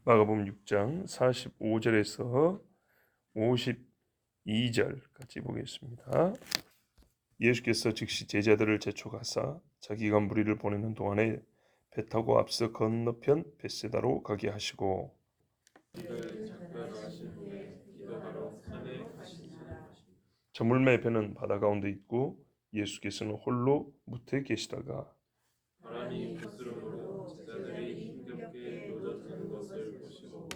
마가복음 6장 45절에서 52절까지 보겠습니다. 예수께서 즉시 제자들을 재촉하사 자기가 무리를 보내는 동안에 배 타고 앞서 건너편 벳세다로 가게 하시고 저물매 배는 바다 가운데 있고 예수께서는 홀로 무태에 계시다가 바람이 부스럼으로 제자들이 힘겹게 노젓는 것을 보시고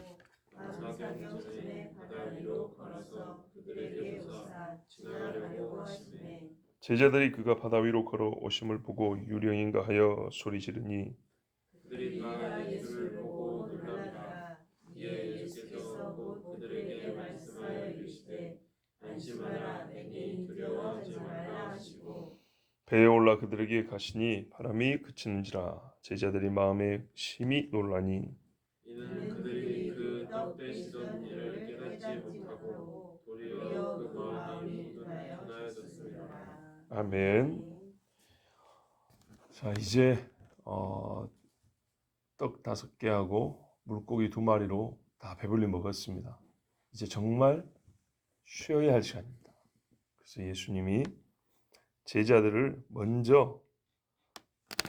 밤사경 전에 바다 위로 걸어서 그들에게 오사 지나가려고 하시매 제자들이 그가 바다 위로 걸어 오심을 보고 유령인가 하여 소리 지르니 그들이 다 예수를 보고 놀라니라. 이에 예수께서 곧 그들에게 말씀하여 이르시되 안심하라. 내니 두려워하지 말라 하시고 배에 올라 그들에게 가시니 바람이 그치는지라. 제자들이 마음에 심히 놀라니 이는 그들이 그 떡 빼시던 일을 깨닫지 못하고 도리어 그 마음이 둔하여졌습니다. 아멘. 자, 이제 떡 5개하고 물고기 2마리로 다 배불리 먹었습니다. 이제 정말 쉬어야 할 시간입니다. 그래서 예수님이 제자들을 먼저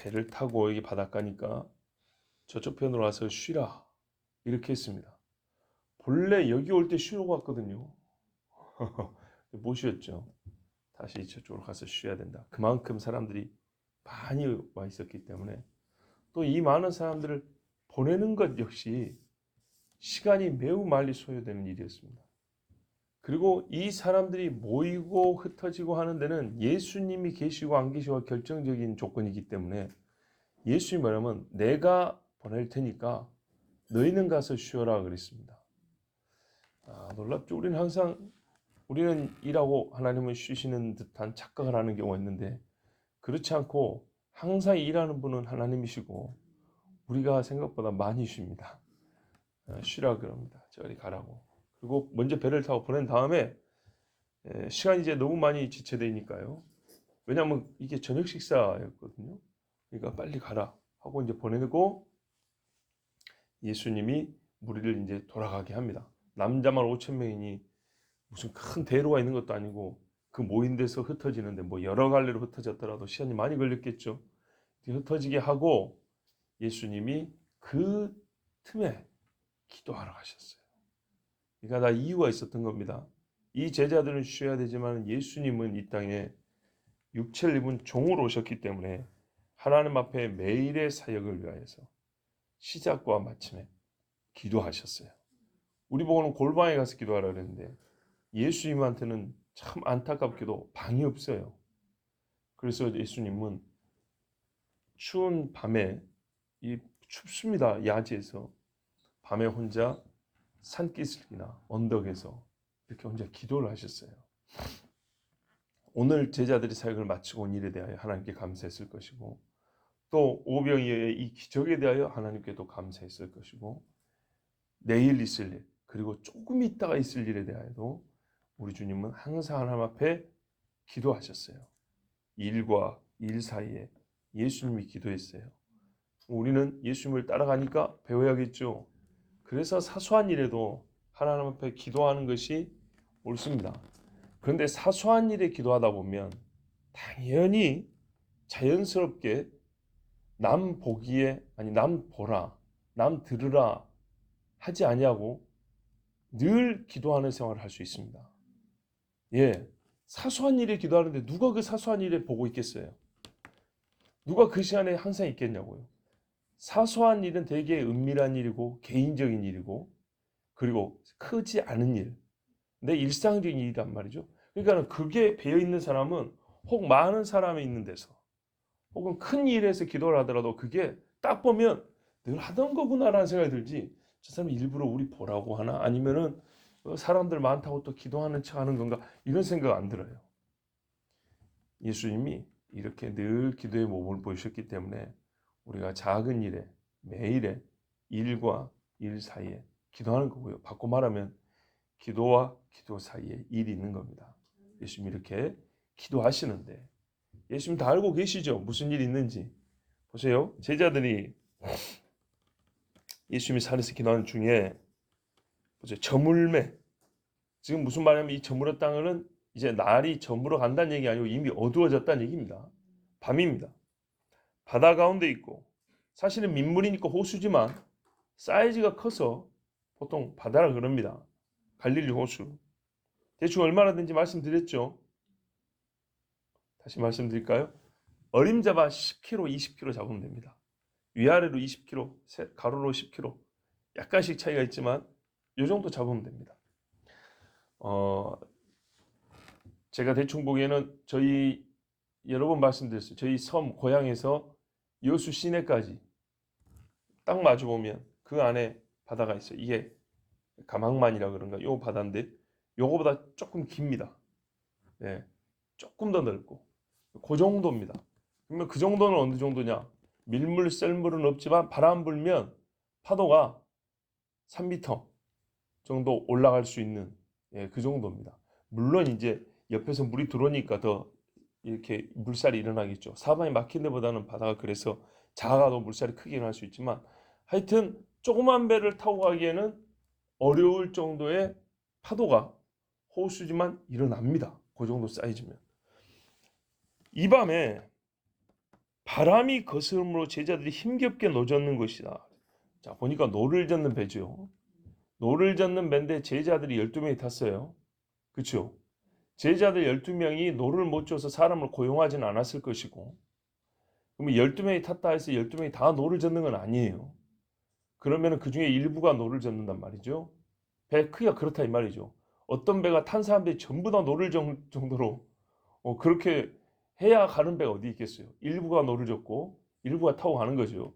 배를 타고 여기 바닷가니까 저쪽 편으로 와서 쉬라 이렇게 했습니다. 본래 여기 올 때 쉬려고 왔거든요. 못 쉬었죠. 다시 저쪽으로 가서 쉬어야 된다. 그만큼 사람들이 많이 와 있었기 때문에 또 이 많은 사람들을 보내는 것 역시 시간이 매우 많이 소요되는 일이었습니다. 그리고 이 사람들이 모이고 흩어지고 하는 데는 예수님이 계시고 안 계시고가 결정적인 조건이기 때문에 예수님이 뭐냐면 내가 보낼 테니까 너희는 가서 쉬어라 그랬습니다. 놀랍죠. 우리는 일하고 하나님은 쉬시는 듯한 착각을 하는 경우가 있는데 그렇지 않고 항상 일하는 분은 하나님이시고 우리가 생각보다 많이 쉽니다. 쉬라 그럽니다. 저리 가라고. 그리고 먼저 배를 타고 보낸 다음에 시간이 이제 너무 많이 지체되니까요. 왜냐하면 이게 저녁 식사였거든요. 그러니까 빨리 가라 하고 이제 보내고 예수님이 무리를 이제 돌아가게 합니다. 남자만 5,000명이니 무슨 큰 대로가 있는 것도 아니고 그 모인 데서 흩어지는데 뭐 여러 갈래로 흩어졌더라도 시간이 많이 걸렸겠죠. 흩어지게 하고 예수님이 그 틈에 기도하러 가셨어요. 그러니까 다 이유가 있었던 겁니다. 이 제자들은 쉬어야 되지만 예수님은 이 땅에 육체를 입은 종으로 오셨기 때문에 하나님 앞에 매일의 사역을 위하여서 시작과 마침에 기도하셨어요. 우리 보고는 골방에 가서 기도하라 그랬는데 예수님한테는 참 안타깝게도 방이 없어요. 그래서 예수님은 추운 밤에 춥습니다. 야지에서 밤에 혼자 산기슭이나 언덕에서 이렇게 혼자 기도를 하셨어요. 오늘 제자들이 사역을 마치고 온 일에 대하여 하나님께 감사했을 것이고 또 오병이어의 이 기적에 대하여 하나님께도 감사했을 것이고 내일 있을 일 그리고 조금 있다가 있을 일에 대하여도 우리 주님은 항상 하나님 앞에 기도하셨어요. 일과 일 사이에 예수님이 기도했어요. 우리는 예수님을 따라가니까 배워야겠죠. 그래서 사소한 일에도 하나님 앞에 기도하는 것이 옳습니다. 그런데 사소한 일에 기도하다 보면 당연히 자연스럽게 남 보기에 아니 남 보라 남 들으라 하지 아니하고 늘 기도하는 생활을 할 수 있습니다. 예, 사소한 일에 기도하는데 누가 그 사소한 일에 보고 있겠어요? 누가 그 시간에 항상 있겠냐고요. 사소한 일은 되게 은밀한 일이고 개인적인 일이고 그리고 크지 않은 일, 내 일상적인 일이란 말이죠. 그러니까 그게 배어 있는 사람은 혹 많은 사람이 있는 데서 혹은 큰 일에서 기도를 하더라도 그게 딱 보면 늘 하던 거구나라는 생각이 들지 저 사람이 일부러 우리 보라고 하나 아니면은 사람들 많다고 또 기도하는 척 하는 건가 이런 생각 안 들어요. 예수님이 이렇게 늘 기도의 몸을 보이셨기 때문에 우리가 작은 일에 매일에 일과 일 사이에 기도하는 거고요. 바꿔 말하면 기도와 기도 사이에 일이 있는 겁니다. 예수님 이렇게 기도하시는데 예수님 다 알고 계시죠? 무슨 일이 있는지. 보세요. 제자들이 예수님이 산에서 기도하는 중에 보세요. 저물매. 지금 무슨 말이냐면 이 저물어 땅은 이제 날이 저물어 간다는 얘기 아니고 이미 어두워졌다는 얘기입니다. 밤입니다. 바다 가운데 있고 사실은 민물이니까 호수지만 사이즈가 커서 보통 바다라 그럽니다. 갈릴리 호수. 대충 얼마나든지 말씀드렸죠. 다시 말씀드릴까요? 어림잡아 10km, 20km 잡으면 됩니다. 위아래로 20km, 가로로 10km. 약간씩 차이가 있지만 이 정도 잡으면 됩니다. 제가 대충 보기에는 저희 여러 번 말씀드렸어요. 저희 섬 고향에서 여수 시내까지 딱 마주 보면 그 안에 바다가 있어요. 이게 가망만이라 그런가 요 바다인데 요거보다 조금 깁니다. 네, 조금 더 넓고 그 정도입니다. 그러면 그 정도는 어느 정도냐? 밀물 썰물은 없지만 바람 불면 파도가 3m 정도 올라갈 수 있는 그 정도입니다. 물론 이제 옆에서 물이 들어오니까 더 이렇게 물살이 일어나겠죠. 사방이 막힌 데보다는 바다가 그래서 작아도 물살이 크게 일어날 수 있지만 하여튼 조그만 배를 타고 가기에는 어려울 정도의 파도가 호수지만 일어납니다. 그 정도 사이즈면. 이 밤에 바람이 거스름으로 제자들이 힘겹게 노젓는 것이다. 자, 보니까 노를 젓는 배죠. 노를 젓는 배인데 제자들이 12명이 탔어요. 그렇죠? 제자들 12명이 노를 못 져서 사람을 고용하지는 않았을 것이고 그러면 12명이 탔다 해서 12명이 다 노를 젓는 건 아니에요. 그러면 그 중에 일부가 노를 젓는단 말이죠. 배 크기가 그렇다 이 말이죠. 어떤 배가 탄 사람들이 전부 다 노를 정도로 그렇게 해야 가는 배가 어디 있겠어요. 일부가 노를 젓고 일부가 타고 가는 거죠.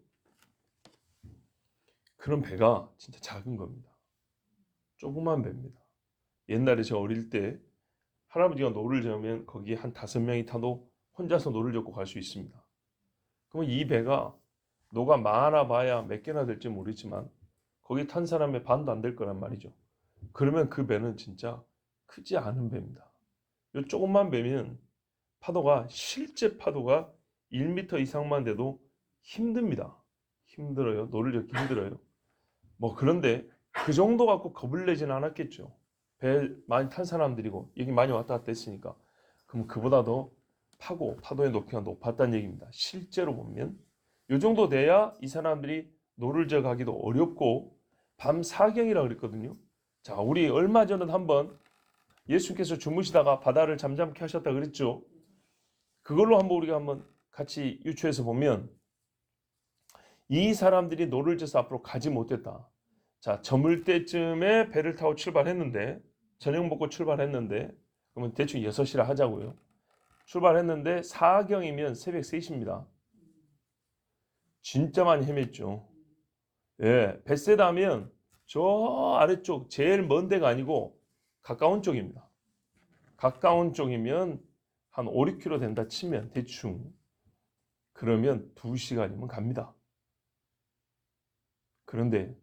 그런 배가 진짜 작은 겁니다. 조그만 배입니다. 옛날에 저 어릴 때 할아버지가 노를 저으면 거기에 한 5명이 타도 혼자서 노를 젓고 갈 수 있습니다. 그러면 이 배가 노가 많아 봐야 몇 개나 될지 모르지만 거기 탄 사람의 반도 안 될 거란 말이죠. 그러면 그 배는 진짜 크지 않은 배입니다. 이 조그만 배면 파도가 실제 파도가 1m 이상만 돼도 힘듭니다. 힘들어요. 노를 젓기 힘들어요. 뭐 그런데 그 정도 갖고 겁을 내지는 않았겠죠. 배 많이 탄 사람들이고 여기 많이 왔다 갔다 했으니까 그럼 그보다 더 파도의 높이가 높았다는 얘기입니다. 실제로 보면 이 정도 돼야 이 사람들이 노를 져 가기도 어렵고 밤 사경이라 그랬거든요. 자, 우리 얼마 전에 한번 예수님께서 주무시다가 바다를 잠잠케 하셨다 그랬죠. 그걸로 우리가 한번 같이 유추해서 보면 이 사람들이 노를 져서 앞으로 가지 못했다. 자, 저물 때쯤에 배를 타고 출발했는데 저녁 먹고 출발했는데 그러면 대충 6시라 하자고요. 출발했는데 사경이면 새벽 3시입니다. 진짜 많이 헤맸죠. 예, 벳세다면 저 아래쪽 제일 먼 데가 아니고 가까운 쪽입니다. 가까운 쪽이면 한 5, 6km 된다 치면 대충 그러면 2시간이면 갑니다. 그런데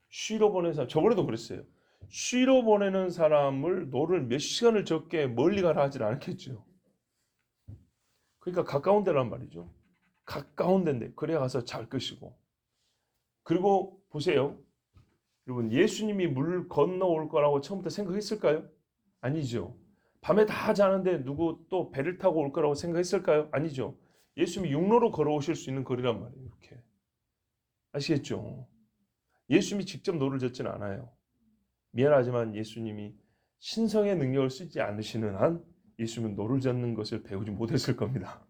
쉬러 보내는 사람, 저번에도 그랬어요. 쉬러 보내는 사람을 노를 몇 시간을 적게 멀리 가라 하질 않겠죠. 그러니까 가까운 데란 말이죠. 가까운 데인데 그래야 가서 잘 것이고. 그리고 보세요. 여러분 예수님이 물 건너올 거라고 처음부터 생각했을까요? 아니죠. 밤에 다 자는데 누구 또 배를 타고 올 거라고 생각했을까요? 아니죠. 예수님이 육로로 걸어오실 수 있는 거리란 말이에요. 이렇게. 아시겠죠? 예수님이 직접 노를 젓지는 않아요. 미안하지만 예수님이 신성의 능력을 쓰지 않으시는 한 예수님은 노를 젓는 것을 배우지 못했을 겁니다.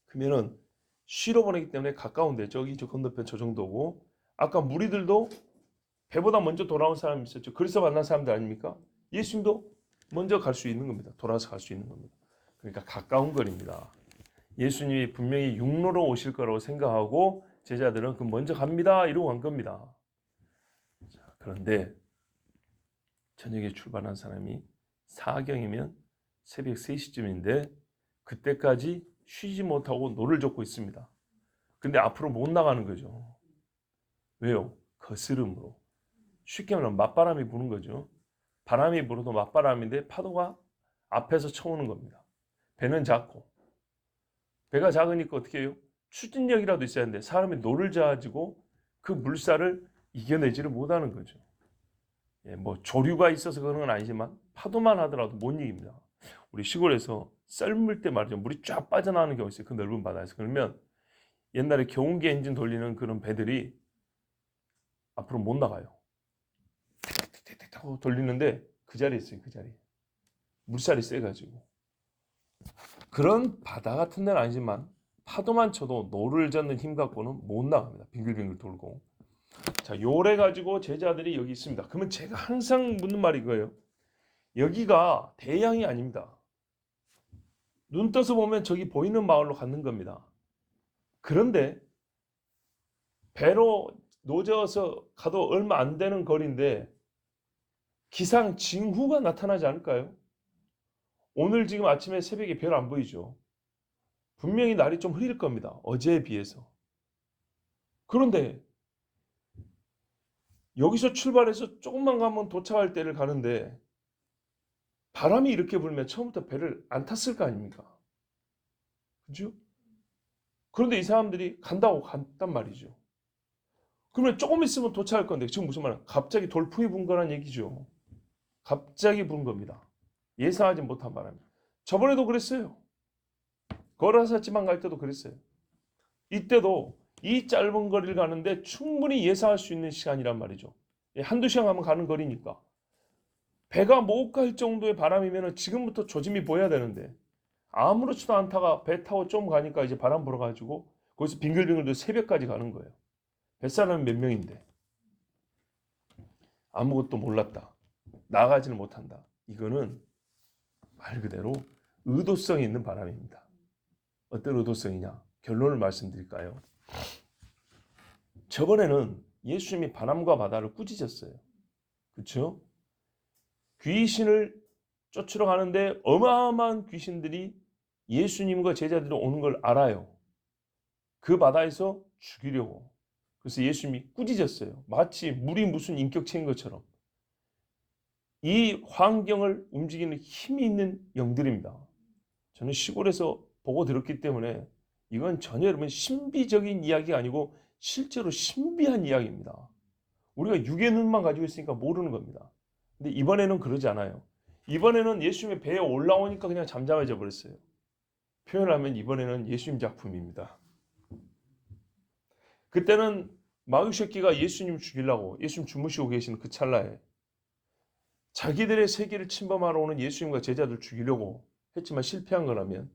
그러면은 쉬러 보내기 때문에 가까운데 저기 저 건너편 저 정도고 아까 무리들도 배보다 먼저 돌아온 사람이 있었죠. 그래서 만난 사람들 아닙니까? 예수님도 먼저 갈 수 있는 겁니다. 돌아서 갈 수 있는 겁니다. 그러니까 가까운 거리입니다. 예수님이 분명히 육로로 오실 거라고 생각하고 제자들은 그럼 먼저 갑니다 이러고 간 겁니다. 자, 그런데 저녁에 출발한 사람이 사경이면 새벽 3시쯤인데 그때까지 쉬지 못하고 노를 젓고 있습니다. 근데 앞으로 못 나가는 거죠. 왜요? 거스름으로. 쉽게 말하면 맞바람이 부는 거죠. 바람이 불어도 맞바람인데 파도가 앞에서 쳐오는 겁니다. 배는 작고 배가 작으니까 어떻게 해요? 추진력이라도 있어야 하는데 사람이 노를 져가지고 그 물살을 이겨내지를 못하는 거죠. 뭐 조류가 있어서 그런 건 아니지만 파도만 하더라도 못 이깁니다. 우리 시골에서 썰물 때 말이죠. 물이 쫙 빠져나오는 경우가 있어요. 그 넓은 바다에서. 그러면 옛날에 경운기 엔진 돌리는 그런 배들이 앞으로 못 나가요. 틱틱틱틱 하고 돌리는데 그 자리에 있어요. 그 자리에. 물살이 세가지고. 그런 바다 같은 데는 아니지만 파도만 쳐도 노를 젓는 힘 갖고는 못 나갑니다. 빙글빙글 돌고. 자, 요래 가지고 제자들이 여기 있습니다. 그러면 제가 항상 묻는 말이 이거예요. 여기가 대양이 아닙니다. 눈 떠서 보면 저기 보이는 마을로 가는 겁니다. 그런데 배로 노져서 가도 얼마 안 되는 거리인데 기상 징후가 나타나지 않을까요? 오늘 지금 아침에 새벽에 별 안 보이죠. 분명히 날이 좀 흐릴 겁니다. 어제에 비해서. 그런데 여기서 출발해서 조금만 가면 도착할 때를 가는데 바람이 이렇게 불면 처음부터 배를 안 탔을 거 아닙니까? 그죠? 그런데 이 사람들이 간다고 갔단 말이죠. 그러면 조금 있으면 도착할 건데 지금 무슨 말이야? 갑자기 돌풍이 분 거란 얘기죠. 갑자기 분 겁니다. 예상하지 못한 바람이. 저번에도 그랬어요. 걸어서 지방 갈 때도 그랬어요. 이때도 이 짧은 거리를 가는데 충분히 예상할 수 있는 시간이란 말이죠. 한두 시간 가면 가는 거리니까. 배가 못 갈 정도의 바람이면 지금부터 조짐이 보여야 되는데 아무렇지도 않다가 배 타고 좀 가니까 이제 바람 불어가지고 거기서 빙글빙글 새벽까지 가는 거예요. 뱃사람이 몇 명인데 아무것도 몰랐다. 나가지는 못한다. 이거는 말 그대로 의도성이 있는 바람입니다. 어떤 의도성이냐? 결론을 말씀드릴까요? 저번에는 예수님이 바람과 바다를 꾸짖었어요. 그렇죠? 귀신을 쫓으러 가는데 어마어마한 귀신들이 예수님과 제자들이 오는 걸 알아요. 그 바다에서 죽이려고. 그래서 예수님이 꾸짖었어요. 마치 물이 무슨 인격체인 것처럼. 이 환경을 움직이는 힘이 있는 영들입니다. 저는 시골에서 보고 들었기 때문에 이건 전혀 여러분 신비적인 이야기가 아니고 실제로 신비한 이야기입니다. 우리가 육의 눈만 가지고 있으니까 모르는 겁니다. 근데 이번에는 그러지 않아요. 이번에는 예수님의 배에 올라오니까 그냥 잠잠해져 버렸어요. 표현하면 이번에는 예수님 작품입니다. 그때는 마귀 새끼가 예수님 죽이려고 예수님 주무시고 계신 그 찰나에 자기들의 세계를 침범하러 오는 예수님과 제자들 죽이려고 했지만 실패한 거라면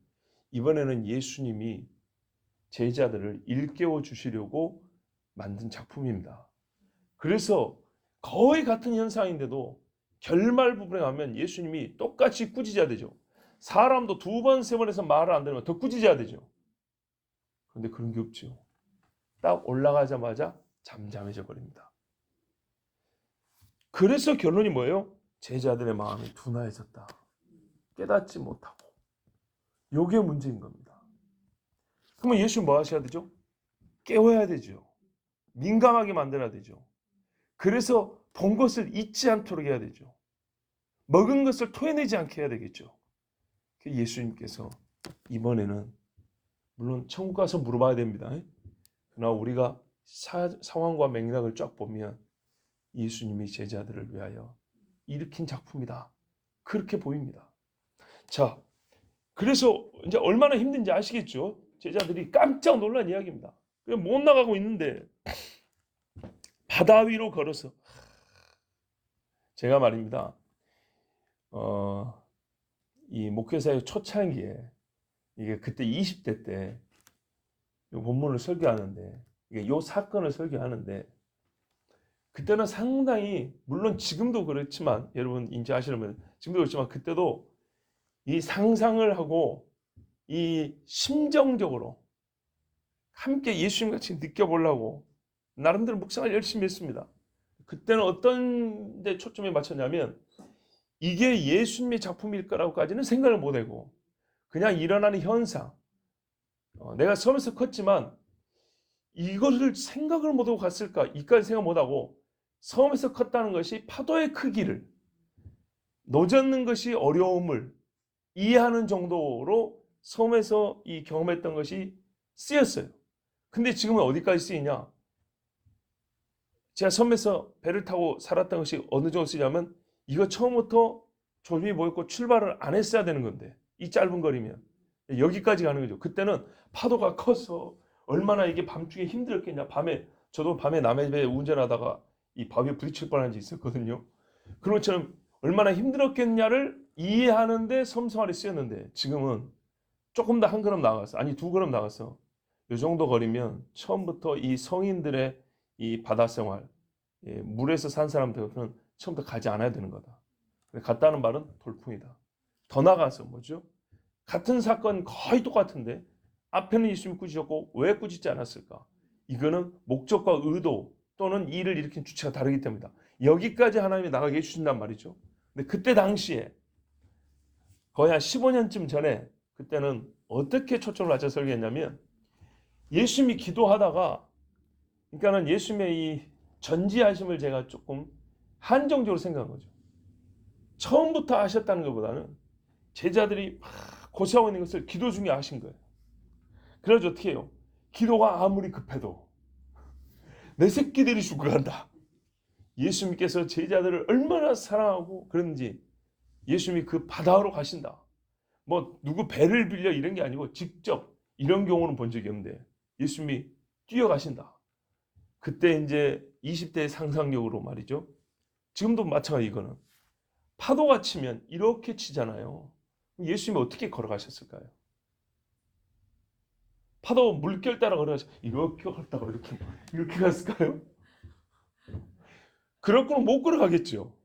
이번에는 예수님이 제자들을 일깨워 주시려고 만든 작품입니다. 그래서 거의 같은 현상인데도 결말 부분에 가면 예수님이 똑같이 꾸짖어야 되죠. 사람도 두 번, 세 번 해서 말을 안 들으면 더 꾸짖어야 되죠. 그런데 그런 게 없죠. 딱 올라가자마자 잠잠해져 버립니다. 그래서 결론이 뭐예요? 제자들의 마음이 둔화해졌다. 깨닫지 못하고. 이게 문제인 겁니다. 그러면 예수는 뭐 하셔야 되죠? 깨워야 되죠. 민감하게 만들어야 되죠. 그래서 본 것을 잊지 않도록 해야 되죠. 먹은 것을 토해내지 않게 해야 되겠죠. 예수님께서 이번에는 물론 천국 가서 물어봐야 됩니다. 그러나 우리가 상황과 맥락을 쫙 보면 예수님이 제자들을 위하여 일으킨 작품이다. 그렇게 보입니다. 자, 그래서 이제 얼마나 힘든지 아시겠죠? 제자들이 깜짝 놀란 이야기입니다. 그냥 못 나가고 있는데 바다 위로 걸어서 제가 말입니다. 이 목회사의 초창기에 이게 그때 20대 때 이 본문을 설교하는데 이게 요 사건을 설교하는데 그때는 상당히 물론 지금도 그렇지만 여러분 인지하시려면 지금도 그렇지만 그때도 이 상상을 하고 이 심정적으로 함께 예수님 같이 느껴보려고 나름대로 묵상을 열심히 했습니다. 그때는 어떤 데 초점에 맞췄냐면 이게 예수님의 작품일 거라고까지는 생각을 못하고 그냥 일어나는 현상 내가 섬에서 컸지만 이것을 생각을 못하고 갔을까 이까지 생각 못하고 섬에서 컸다는 것이 파도의 크기를 노젓는 것이 어려움을 이해하는 정도로 섬에서 이 경험했던 것이 쓰였어요. 근데 지금은 어디까지 쓰이냐? 제가 섬에서 배를 타고 살았던 것이 어느 정도 쓰냐면 이거 처음부터 조짐이 보였고 출발을 안 했어야 되는 건데 이 짧은 거리면 여기까지 가는 거죠. 그때는 파도가 커서 얼마나 이게 밤중에 힘들었겠냐. 저도 밤에 남의 배 운전하다가 이 바위에 부딪힐 뻔한 적이 있었거든요. 그런 것처럼 얼마나 힘들었겠냐를 이해하는데 섬생활이 쓰였는데 지금은 조금 더 한 걸음 나가서 아니 두 걸음 나가서 이 정도 거리면 처음부터 이 성인들의 이 바다 생활, 물에서 산 사람들은 처음부터 가지 않아야 되는 거다. 갔다는 말은 돌풍이다. 더 나가서 뭐죠? 같은 사건 거의 똑같은데 앞에는 예수님이 꾸짖었고 왜 꾸짖지 않았을까? 이거는 목적과 의도 또는 일을 일으킨 주체가 다르기 때문이다. 여기까지 하나님이 나가게 해주신단 말이죠. 근데 그때 당시에 거의 한 15년쯤 전에 그때는 어떻게 초점을 맞춰 설계했냐면 예수님이 기도하다가 그러니까는 예수님의 이 전지하심을 제가 조금 한정적으로 생각한 거죠. 처음부터 하셨다는 것보다는 제자들이 막 고생하고 있는 것을 기도 중에 하신 거예요. 그래서 어떻게 해요? 기도가 아무리 급해도 내 새끼들이 죽어간다. 예수님께서 제자들을 얼마나 사랑하고 그런지 예수님이 그 바다로 가신다. 뭐 누구 배를 빌려 이런 게 아니고 직접 이런 경우는 본 적이 없는데 예수님이 뛰어가신다. 그때 이제 20대의 상상력으로 말이죠. 지금도 마찬가지 이거는. 파도가 치면 이렇게 치잖아요. 예수님이 어떻게 걸어가셨을까요? 파도 물결 따라 걸어가서 이렇게 갔다가 이렇게 갔을까요? 그럴 거는 못 걸어가겠죠.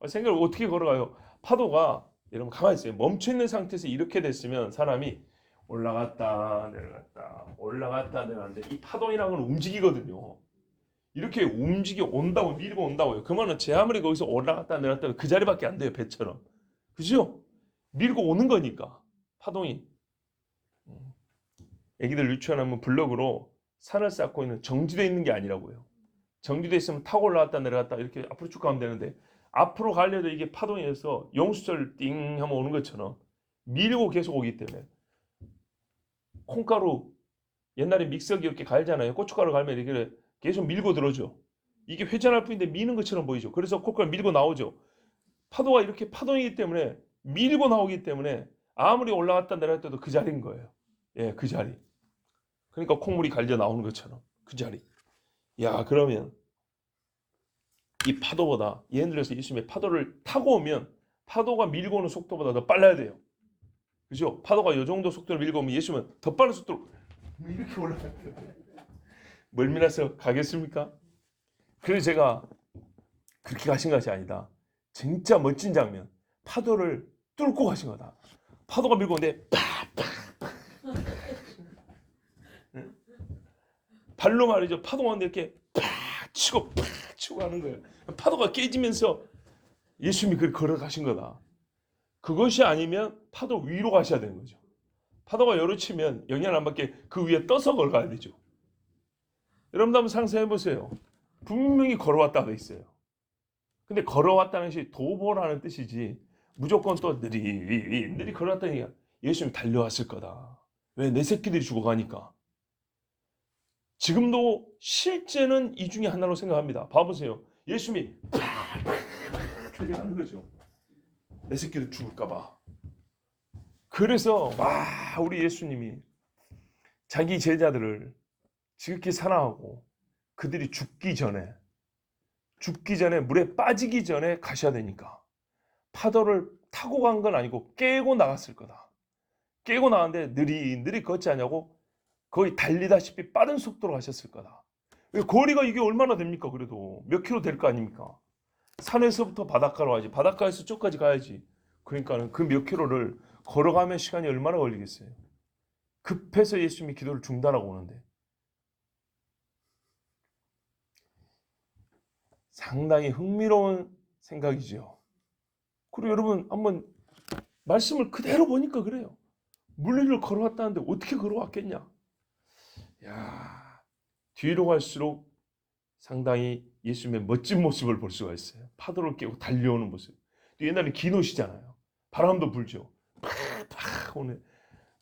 생각을 어떻게 걸어가요? 파도가 여러분 가만히 있어요. 멈춰있는 상태에서 이렇게 됐으면 사람이 올라갔다 내려갔다 올라갔다 내려갔는데 이 파동이라는 건 움직이거든요. 이렇게 움직여 온다고 밀고 온다고요. 그러면 제 아무리 거기서 올라갔다 내려갔다 그 자리밖에 안 돼요. 배처럼. 그죠? 밀고 오는 거니까 파동이. 애기들 유치원하면 블럭으로 산을 쌓고 있는 정지되어 있는 게 아니라고요. 정지되어 있으면 타고 올라갔다 내려갔다 이렇게 앞으로 쭉 가면 되는데 앞으로 가려도 이게 파동에서 용수철 띵 하면 오는 것처럼 밀고 계속 오기 때문에 콩가루 옛날에 믹서기 이렇게 갈잖아요. 고춧가루 갈면 이렇게 계속 밀고 들어오죠. 이게 회전할 뿐인데 미는 것처럼 보이죠. 그래서 콩가루 밀고 나오죠. 파도가 이렇게 파동이기 때문에 밀고 나오기 때문에 아무리 올라갔다 내려갔다도 그 자리인 거예요. 예, 그 자리. 그러니까 콩물이 갈려 나오는 것처럼 그 자리. 야, 그러면 이 파도보다 예를 들어서 예수님의 파도를 타고 오면 파도가 밀고 오는 속도보다 더 빨라야 돼요. 그죠? 파도가 이 정도 속도로 밀고 오면 예수님은 더 빠른 속도로 이렇게 올라가야 돼요. 멀미나서 가겠습니까? 그래서 제가 그렇게 가신 것이 아니다. 진짜 멋진 장면. 파도를 뚫고 가신 거다. 파도가 밀고 오는데 발로 말이죠. 파도가 오는데 이렇게 팍 치고 가는 거예요. 파도가 깨지면서 예수님이 그렇게 걸어가신 거다. 그것이 아니면 파도 위로 가셔야 되는 거죠. 파도가 요로 치면 영향 안 받게 그 위에 떠서 걸어가야 되죠. 여러분도 한번 상상해 보세요. 분명히 걸어왔다고 돼 있어요. 근데 걸어왔다는 것이 도보라는 뜻이지 무조건 또 느리 걸어왔다니 예수님이 달려왔을 거다. 왜? 내 새끼들이 죽어가니까. 지금도 실제는 이 중에 하나로 생각합니다. 봐보세요. 예수님이 하는 거죠. 내 새끼들 죽을까 봐. 그래서 우리 예수님이 자기 제자들을 지극히 사랑하고 그들이 죽기 전에 물에 빠지기 전에 가셔야 되니까 파도를 타고 간 건 아니고 깨고 나갔을 거다. 깨고 나갔는데 느리 걷지 않냐고 거의 달리다시피 빠른 속도로 가셨을 거다. 거리가 이게 얼마나 됩니까? 그래도 몇 킬로 될 거 아닙니까? 산에서부터 바닷가로 가야지. 바닷가에서 쪽까지 가야지. 그러니까는 그 몇 킬로를 걸어가면 시간이 얼마나 걸리겠어요? 급해서 예수님이 기도를 중단하고 오는데 상당히 흥미로운 생각이죠. 그리고 여러분 한번 말씀을 그대로 보니까 그래요. 물 위를 걸어왔다는데 어떻게 걸어왔겠냐? 야, 뒤로 갈수록 상당히 예수님의 멋진 모습을 볼 수가 있어요. 파도를 깨고 달려오는 모습. 또 옛날에 긴 옷이잖아요. 바람도 불죠. 팍팍 오네.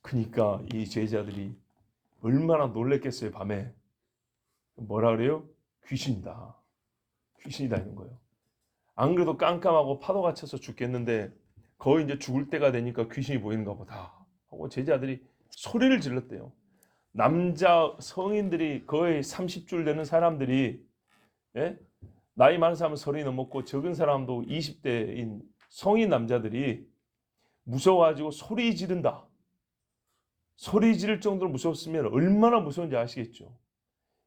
그러니까 이 제자들이 얼마나 놀랬겠어요. 밤에 뭐라 그래요? 귀신이다. 귀신이다 이런 거예요. 안 그래도 깜깜하고 파도가 쳐서 죽겠는데 거의 이제 죽을 때가 되니까 귀신이 보이는가 보다 하고 제자들이 소리를 질렀대요. 남자 성인들이 거의 30줄 되는 사람들이, 예? 나이 많은 사람은 30이 넘었고 적은 사람도 20대인 성인 남자들이 무서워가지고 소리 지른다. 소리 지를 정도로 무서웠으면 얼마나 무서운지 아시겠죠?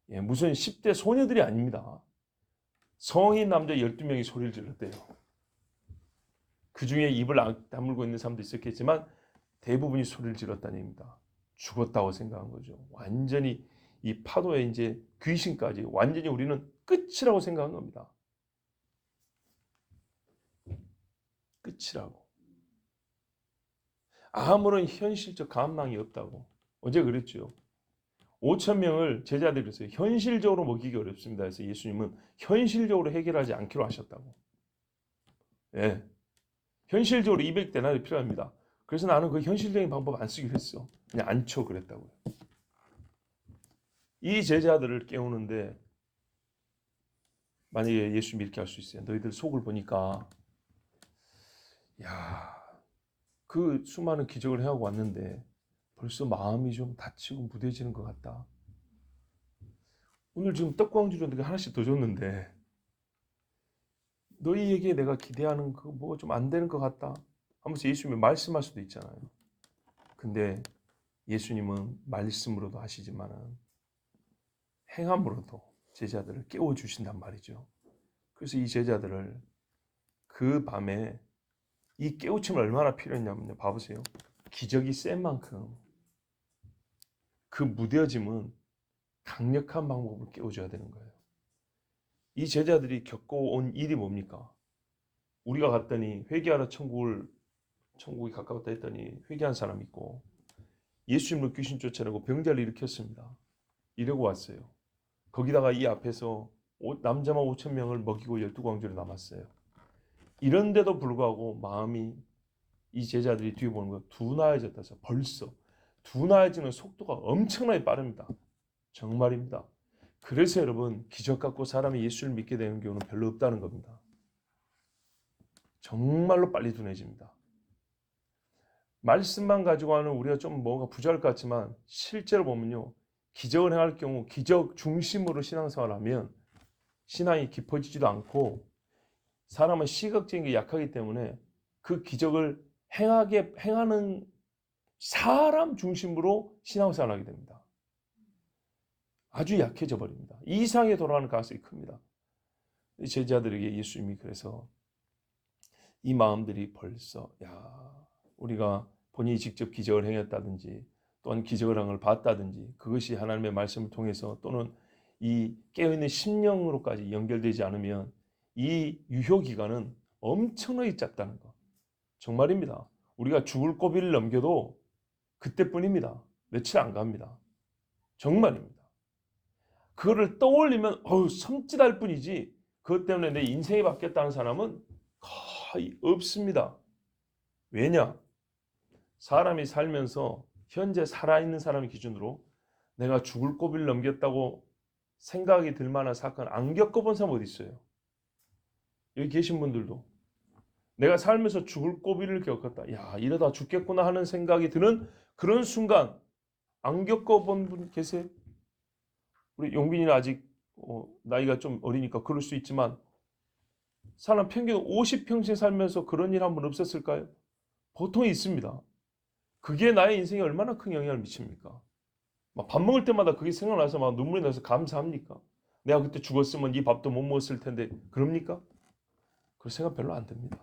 예, 무슨 10대 소녀들이 아닙니다. 성인 남자 12명이 소리를 질렀대요. 그 중에 입을 다물고 있는 사람도 있었겠지만 대부분이 소리를 질렀다는 얘기입니다. 죽었다고 생각한 거죠. 완전히 이 파도에 이제 귀신까지 완전히 우리는 끝이라고 생각한 겁니다. 끝이라고. 아무런 현실적 가망이 없다고. 어제 그랬죠. 5천 명을 제자들이 그랬어요. 현실적으로 먹이기 어렵습니다. 그래서 예수님은 현실적으로 해결하지 않기로 하셨다고. 예. 현실적으로 200데나리 필요합니다. 그래서 나는 그 현실적인 방법 안 쓰기로 했어. 그냥 안 쳐 그랬다고요. 이 제자들을 깨우는데 만약에 예수님이 이렇게 할 수 있어요. 너희들 속을 보니까 야, 그 수많은 기적을 해하고 왔는데 벌써 마음이 좀 다치고 무뎌지는 것 같다. 오늘 지금 떡광주로 내가 하나씩 더 줬는데 너희에게 내가 기대하는 그 뭐 좀 안 되는 것 같다 하면서 예수님이 말씀할 수도 있잖아요. 근데 예수님은 말씀으로도 하시지만은 행함으로도 제자들을 깨워주신단 말이죠. 그래서 이 제자들을 그 밤에 이 깨우침을 얼마나 필요했냐면요. 봐보세요. 기적이 센 만큼 그 무뎌짐은 강력한 방법으로 깨워줘야 되는 거예요. 이 제자들이 겪어온 일이 뭡니까? 우리가 갔더니 회개하러 천국이 가까웠다 했더니 회개한 사람이 있고 예수님을 귀신 쫓아내고 병자를 일으켰습니다. 이러고 왔어요. 거기다가 이 앞에서 남자만 5천 명을 먹이고 12광주로 남았어요. 이런데도 불구하고 마음이 이 제자들이 뒤에 보는 거 둔하여졌다 해서 벌써 둔하여지는 속도가 엄청나게 빠릅니다. 정말입니다. 그래서 여러분 기적 갖고 사람이 예수를 믿게 되는 경우는 별로 없다는 겁니다. 정말로 빨리 둔해집니다. 말씀만 가지고 하는 우리가 좀 뭐가 부자일 것 같지만 실제로 보면요. 기적을 행할 경우 기적 중심으로 신앙생활을 하면 신앙이 깊어지지도 않고 사람은 시각적인 게 약하기 때문에 그 기적을 행하는 사람 중심으로 신앙생활을 하게 됩니다. 아주 약해져 버립니다. 이상에 돌아가는 가능성이 큽니다. 제자들에게 예수님이 그래서 이 마음들이 벌써 우리가 본인이 직접 기적을 행했다든지 또는 기적을 한 걸 봤다든지 그것이 하나님의 말씀을 통해서 또는 이 깨어있는 심령으로까지 연결되지 않으면 이 유효기간은 엄청나게 짧다는 거. 정말입니다. 우리가 죽을 고비를 넘겨도 그때뿐입니다. 며칠 안 갑니다. 정말입니다. 그거를 떠올리면 섬찟할 뿐이지 그것 때문에 내 인생이 바뀌었다는 사람은 거의 없습니다. 왜냐? 사람이 살면서 현재 살아있는 사람의 기준으로 내가 죽을 고비를 넘겼다고 생각이 들 만한 사건 안 겪어본 사람 어디 있어요? 여기 계신 분들도 내가 살면서 죽을 고비를 겪었다. 이러다 죽겠구나 하는 생각이 드는 그런 순간 안 겪어본 분 계세요? 우리 용빈이는 아직 나이가 좀 어리니까 그럴 수 있지만 사람 평균 50평생 살면서 그런 일 한 번 없었을까요? 보통 있습니다. 그게 나의 인생에 얼마나 큰 영향을 미칩니까? 막 밥 먹을 때마다 그게 생각나서 막 눈물이 나서 감사합니까? 내가 그때 죽었으면 이 밥도 못 먹었을 텐데 그럽니까? 그런 생각 별로 안 듭니다.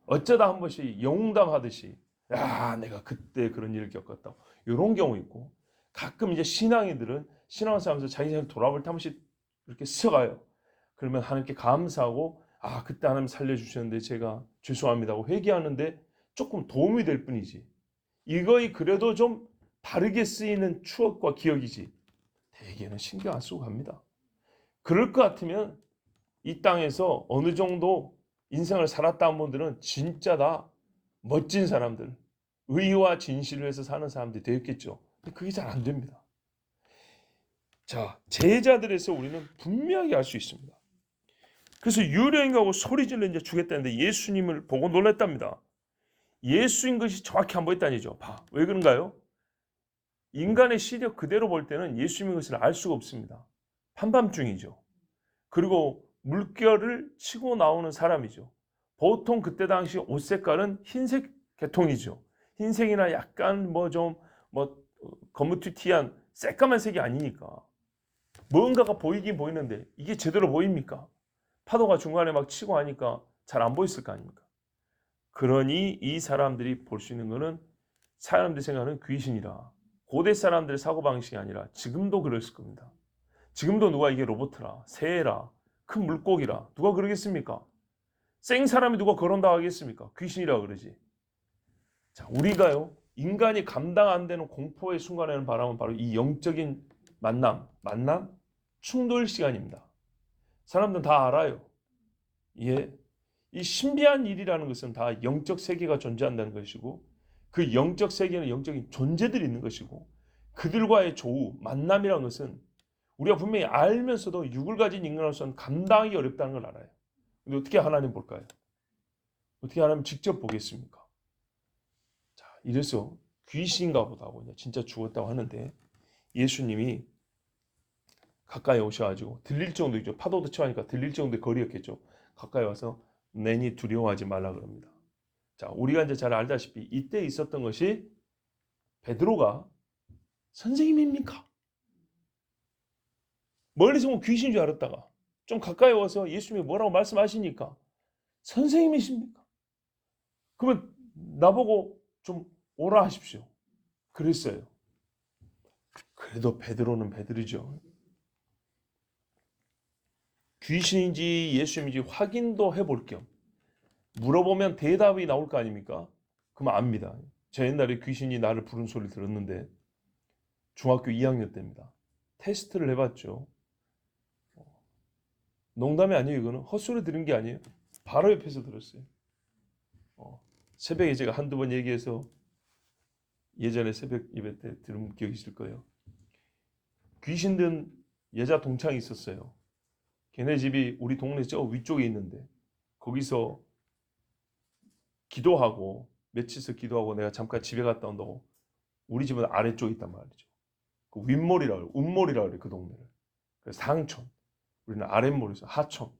어쩌다 한 번씩 영웅담하듯이 내가 그때 그런 일을 겪었다. 이런 경우 있고 가끔 이제 신앙인들은 신앙생활 하면서 자기 생각 돌아볼 때 한 번씩 이렇게 스쳐가요. 그러면 하나님께 감사하고 그때 하나님 살려주셨는데 제가 죄송합니다 하고 회개하는데 조금 도움이 될 뿐이지 이거이 그래도 좀 다르게 쓰이는 추억과 기억이지 대개는 신경 안 쓰고 갑니다. 그럴 것 같으면 이 땅에서 어느 정도 인생을 살았다는 분들은 진짜 다 멋진 사람들 의와 진실을 위해서 사는 사람들이 되었겠죠. 근데 그게 잘 안 됩니다. 자, 제자들에서 우리는 분명하게 알 수 있습니다. 그래서 유령하고 소리질러 이제 죽였다는데 예수님을 보고 놀랐답니다. 예수인 것이 정확히 안 보였다니죠. 봐, 왜 그런가요? 인간의 시력 그대로 볼 때는 예수님인 것을 알 수가 없습니다. 한밤중이죠. 그리고 물결을 치고 나오는 사람이죠. 보통 그때 당시 옷 색깔은 흰색 계통이죠. 흰색이나 약간 거무튀튀한 새까만 색이 아니니까 뭔가가 보이긴 보이는데 이게 제대로 보입니까? 파도가 중간에 막 치고 하니까 잘 안 보였을 거 아닙니까? 그러니 이 사람들이 볼 수 있는 거는 사람들이 생각하는 귀신이라. 고대 사람들의 사고방식이 아니라 지금도 그랬을 겁니다. 지금도 누가 이게 로봇이라, 새라, 큰 물고기라 누가 그러겠습니까? 생 사람이 누가 그런다 하겠습니까? 귀신이라 그러지. 자, 우리가요 인간이 감당 안 되는 공포의 순간에는 바라면 바로 이 영적인 만남, 충돌 시간입니다. 사람들은 다 알아요. 예, 이 신비한 일이라는 것은 다 영적 세계가 존재한다는 것이고 그 영적 세계는 영적인 존재들이 있는 것이고 그들과의 조우, 만남이라는 것은 우리가 분명히 알면서도 육을 가진 인간으로서는 감당하기 어렵다는 걸 알아요. 근데 어떻게 하나님 볼까요? 어떻게 하나님 직접 보겠습니까? 자, 이래서 귀신인가 보다 하고 진짜 죽었다고 하는데 예수님이 가까이 오셔가지고 들릴 정도이죠. 파도도 치하니까 들릴 정도의 거리였겠죠. 가까이 와서 내니 두려워하지 말라 그럽니다. 자, 우리가 이제 잘 알다시피 이때 있었던 것이 베드로가 선생님입니까? 멀리서 보면 귀신인 줄 알았다가 좀 가까이 와서 예수님이 뭐라고 말씀하시니까 선생님이십니까? 그러면 나보고 좀 오라 하십시오. 그랬어요. 그래도 베드로는 베드로죠. 귀신인지 예수님인지 확인도 해볼 겸 물어보면 대답이 나올 거 아닙니까? 그럼 압니다. 저 옛날에 귀신이 나를 부른 소리 들었는데 중학교 2학년 때입니다. 테스트를 해봤죠. 농담이 아니에요. 이거는 헛소리 들은 게 아니에요. 바로 옆에서 들었어요. 새벽에 제가 한두 번 얘기해서 예전에 새벽 예배 때 들은 기억이 있을 거예요. 귀신 든 여자 동창이 있었어요. 걔네 집이 우리 동네 저 위쪽에 있는데 거기서 기도하고 며칠서 기도하고 내가 잠깐 집에 갔다 온다고 우리 집은 아래쪽에 있단 말이죠. 그 윗몰이라 그래, 운몰이라 그래 그 동네를. 그래서 상촌, 우리는 아랫몰에서 하촌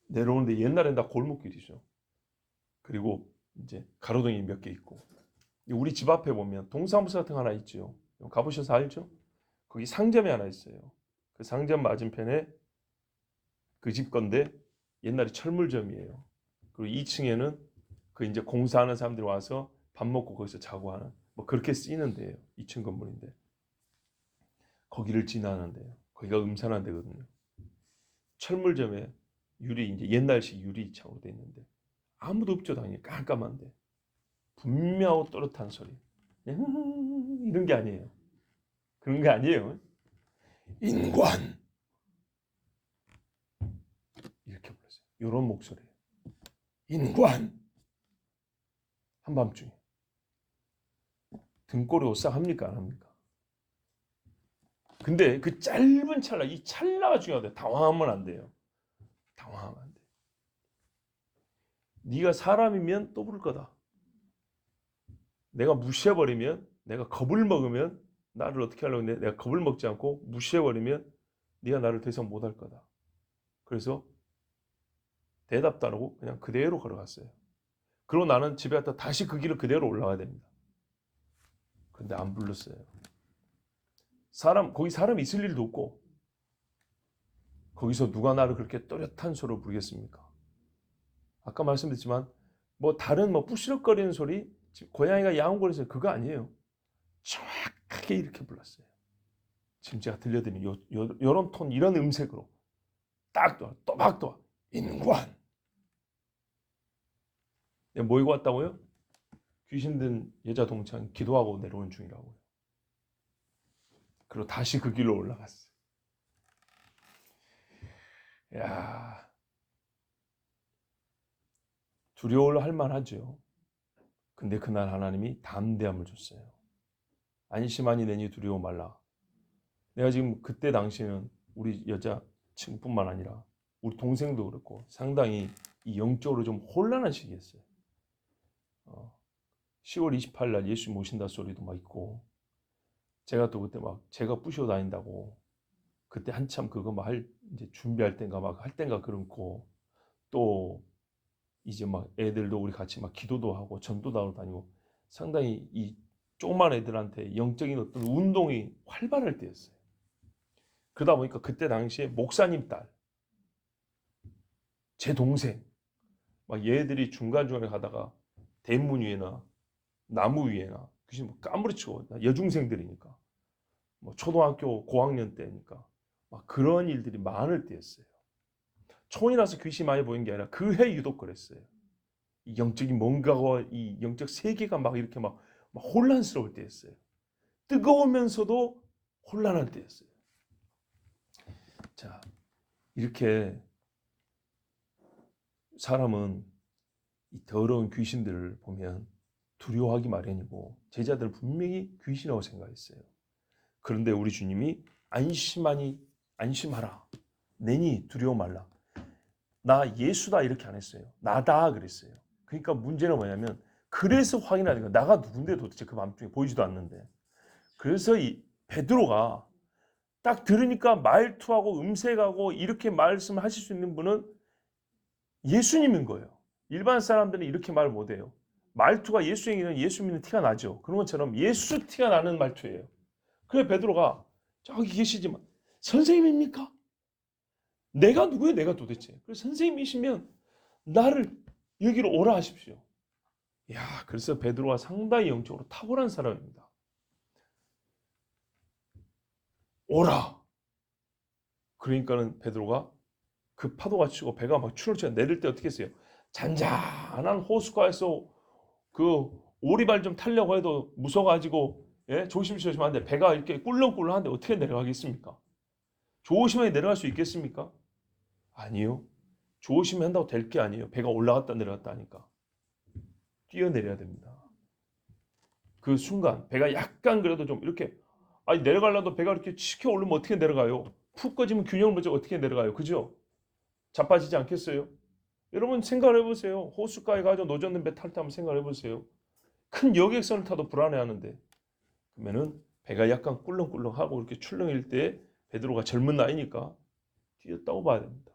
내려오는데 옛날엔 다 골목길이죠. 그리고 이제 가로등이 몇 개 있고 우리 집 앞에 보면 동사무소 같은 거 하나 있죠. 가보셔서 알죠? 거기 상점이 하나 있어요. 그 상점 맞은편에 그 집 건데 옛날에 철물점이에요. 그리고 2층에는 그 이제 공사하는 사람들이 와서 밥 먹고 거기서 자고 하는 뭐 그렇게 쓰이는 데예요. 2층 건물인데 거기를 지나는데요. 거기가 음산한 데거든요. 철물점에 유리 이제 옛날식 유리창으로 돼 있는데 아무도 없죠. 당연히 깜깜한데 분명하고 또렷한 소리 이런 게 아니에요. 그런 게 아니에요. 인관 이렇게 불렀어요. 이런 목소리예요. 인관 한밤중에 등골이 오싹합니까 안 합니까? 근데 그 짧은 찰나 이 찰나가 중요하대요. 당황하면 안 돼요. 당황하면 안 돼. 네가 사람이면 또 부를 거다. 내가 무시해버리면 내가 겁을 먹으면 나를 어떻게 하려고 했는데 내가 겁을 먹지 않고 무시해버리면 네가 나를 더 이상 못할 거다. 그래서 대답도 안 하고 그냥 그대로 걸어갔어요. 그리고 나는 집에 갔다 다시 그 길을 그대로 올라가야 됩니다. 근데 안 불렀어요. 거기 사람 있을 일도 없고 거기서 누가 나를 그렇게 또렷한 소리로 부르겠습니까? 아까 말씀드렸지만 뭐 다른 뭐 부시럭거리는 소리 고양이가 야옹거리는 소리 그거 아니에요. 정확하게 이렇게 불렀어요. 지금 제가 들려드리는 요런 톤 이런 음색으로 딱 또박또박 인관 모이고 왔다고요? 귀신 든 여자 동창 기도하고 내려온 중이라고요. 그리고 다시 그 길로 올라갔어요. 야, 두려워할 만하죠. 근데 그날 하나님이 담대함을 줬어요. 안심하니 내니 두려워 말라. 내가 지금 그때 당시에는 우리 여자 친구뿐만 아니라 우리 동생도 그렇고 상당히 이 영적으로 좀 혼란한 시기였어요. 10월 28일 날 예수 모신다 소리도 막 있고, 제가 또 그때 막 제가 부셔 다닌다고 그때 한참 그거 막 이제 준비할 땐가 막 할 땐가 그렇고, 또 이제 막 애들도 우리 같이 막 기도도 하고 전도도 하러 다니고, 상당히 이 조그만 애들한테 영적인 어떤 운동이 활발할 때였어요. 그러다 보니까 그때 당시에 목사님 딸, 제 동생, 막 얘들이 중간중간에 가다가 대문 위에나 나무 위에나 귀신 뭐 까무러치고, 여중생들이니까 뭐 초등학교 고학년 때니까 막 그런 일들이 많을 때였어요. 촌이라서 귀신 많이 보인 게 아니라 그 해 유독 그랬어요. 이 영적인 뭔가가, 이 영적 세계가 막 이렇게 막 혼란스러울 때였어요. 뜨거우면서도 혼란할 때였어요. 자, 이렇게 사람은 이 더러운 귀신들을 보면 두려워하기 마련이고, 제자들은 분명히 귀신이라고 생각했어요. 그런데 우리 주님이 안심하라. 내니 두려워 말라. 나 예수다 이렇게 안 했어요. 나다 그랬어요. 그러니까 문제는 뭐냐면, 그래서 확인하는 거야. 나가 누군데 도대체 그 밤중에 보이지도 않는데. 그래서 이 베드로가 딱 들으니까 말투하고 음색하고 이렇게 말씀을 하실 수 있는 분은 예수님인 거예요. 일반 사람들은 이렇게 말 못해요. 말투가 예수님이면 예수 믿는 티가 나죠. 그런 것처럼 예수 티가 나는 말투예요. 그래 베드로가 저기 계시지만 선생님입니까? 내가 누구예요? 내가 도대체. 그래서 선생님이시면 나를 여기로 오라 하십시오. 야, 그래서 베드로가 상당히 영적으로 탁월한 사람입니다. 오라. 그러니까는 베드로가 그 파도가 치고 배가 막 추월쳐 내릴 때 어떻게 했어요? 잔잔한 호숫가에서 그 오리발 좀 타려고 해도 무서워가지고, 예? 조심하는데 배가 이렇게 꿀렁꿀렁한데 어떻게 내려가겠습니까? 조심하게 내려갈 수 있겠습니까? 아니요. 조심히 한다고 될 게 아니에요. 배가 올라갔다 내려갔다 하니까. 뛰어내려야 됩니다. 그 순간 배가 약간 그래도 좀 이렇게, 아니 내려가려도 배가 이렇게 치켜 오르면 어떻게 내려가요? 푹 꺼지면 균형을 맞춰 어떻게 내려가요? 그죠? 자빠지지 않겠어요? 여러분 생각을 해보세요. 호숫가에 가서 노젓는 배 탈 때 한번 생각을 해보세요. 큰 여객선을 타도 불안해하는데, 그러면은 배가 약간 꿀렁꿀렁하고 이렇게 출렁일 때 베드로가 젊은 나이니까 뛰었다고 봐야 됩니다.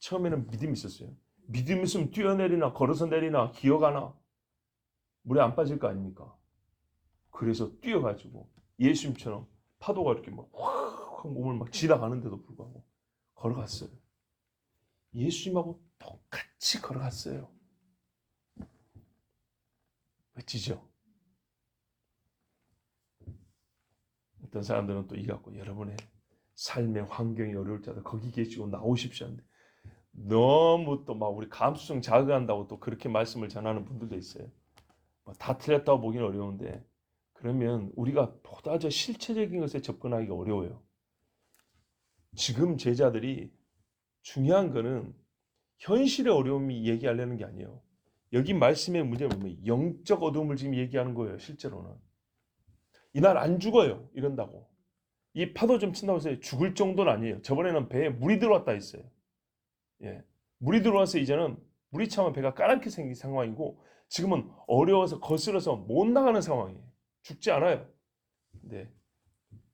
처음에는 믿음이 있었어요. 믿음이 있으면 뛰어내리나 걸어서 내리나 기어가나 물에 안 빠질 거 아닙니까? 그래서 뛰어가지고 예수님처럼 파도가 이렇게 막 확 몸을 막 지나가는데도 불구하고 걸어갔어요. 예수님하고 똑같이 걸어갔어요. 멋지죠? 어떤 사람들은 또 이갖고 여러분의 삶의 환경이 어려울 때도 거기 계시고 나오십시오 하는데, 너무 또 막 우리 감수성 자극한다고 또 그렇게 말씀을 전하는 분들도 있어요. 다 틀렸다고 보기는 어려운데, 그러면 우리가 보다 더 실체적인 것에 접근하기가 어려워요. 지금 제자들이 중요한 거는 현실의 어려움이 얘기하려는 게 아니에요. 여기 말씀의 문제는 뭐냐면 영적 어둠을 지금 얘기하는 거예요. 실제로는 이날 안 죽어요 이런다고, 이 파도 좀 친다고 해서 죽을 정도는 아니에요. 저번에는 배에 물이 들어왔다 했어요. 예, 물이 들어와서 이제는 물이 차면 배가 까맣게 생긴 상황이고, 지금은 어려워서 거슬러서 못 나가는 상황이에요. 죽지 않아요. 근데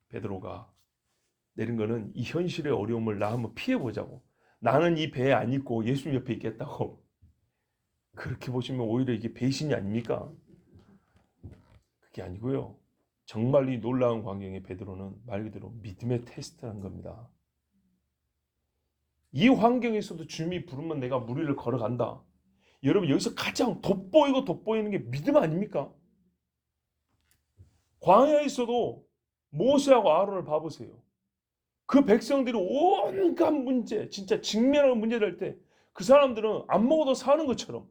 베드로가 내린 거는 이 현실의 어려움을 나 한번 피해보자고. 나는 이 배에 안 있고 예수님 옆에 있겠다고. 그렇게 보시면 오히려 이게 배신이 아닙니까? 그게 아니고요. 정말 이 놀라운 광경에 베드로는 말 그대로 믿음의 테스트를 한 겁니다. 이 환경에서도 주님이 부르면 내가 물 위를 걸어간다. 여러분 여기서 가장 돋보이는 게 믿음 아닙니까? 광야에 있어도 모세하고 아론을 봐보세요. 그 백성들이 온갖 문제, 진짜 직면하는 문제를 할 때 그 사람들은 안 먹어도 사는 것처럼,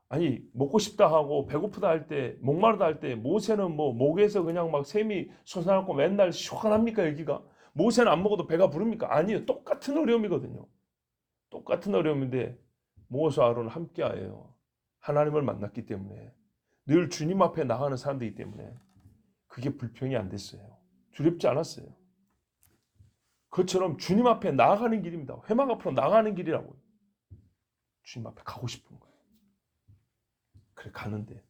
아니 먹고 싶다 하고 배고프다 할 때, 목마르다 할 때 모세는 뭐 목에서 그냥 막 샘이 솟아나고 맨날 시원합니까 여기가? 모세는 안 먹어도 배가 부릅니까? 아니에요. 똑같은 어려움이거든요. 똑같은 어려움인데 모세와 아론은 함께해요. 하나님을 만났기 때문에, 늘 주님 앞에 나가는 사람들이기 때문에 그게 불평이 안 됐어요. 두렵지 않았어요. 그것처럼 주님 앞에 나아가는 길입니다. 회막 앞으로 나가는 길이라고요. 주님 앞에 가고 싶은 거예요. 그래 가는데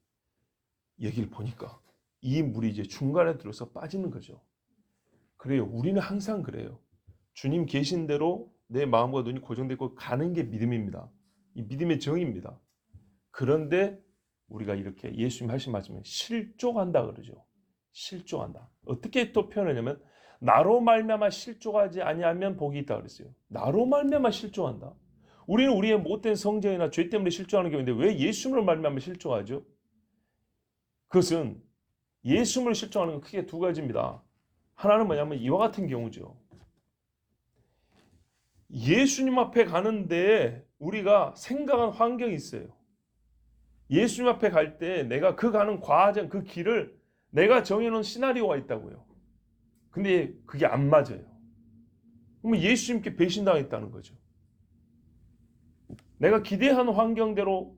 여기를 보니까 이 물이 이제 중간에 들어서 빠지는 거죠. 그래요. 우리는 항상 그래요. 주님 계신 대로 내 마음과 눈이 고정되고 가는 게 믿음입니다. 이 믿음의 정의입니다. 그런데 우리가 이렇게 예수님 하신 말씀에 실족한다 그러죠. 실족한다. 어떻게 또 표현하냐면 나로 말미암아 실족하지 아니하면 복이 있다 그랬어요. 나로 말미암아 실족한다. 우리는 우리의 못된 성정이나 죄 때문에 실족하는 경우인데 왜 예수님으로 말미암아 실족하죠? 그것은 예수님을 실족하는 건 크게 두 가지입니다. 하나는 뭐냐면 이와 같은 경우죠. 예수님 앞에 가는데 우리가 생각한 환경이 있어요. 예수님 앞에 갈 때 내가 그 가는 과정, 그 길을 내가 정해놓은 시나리오가 있다고요. 근데 그게 안 맞아요. 그러면 예수님께 배신당했다는 거죠. 내가 기대한 환경대로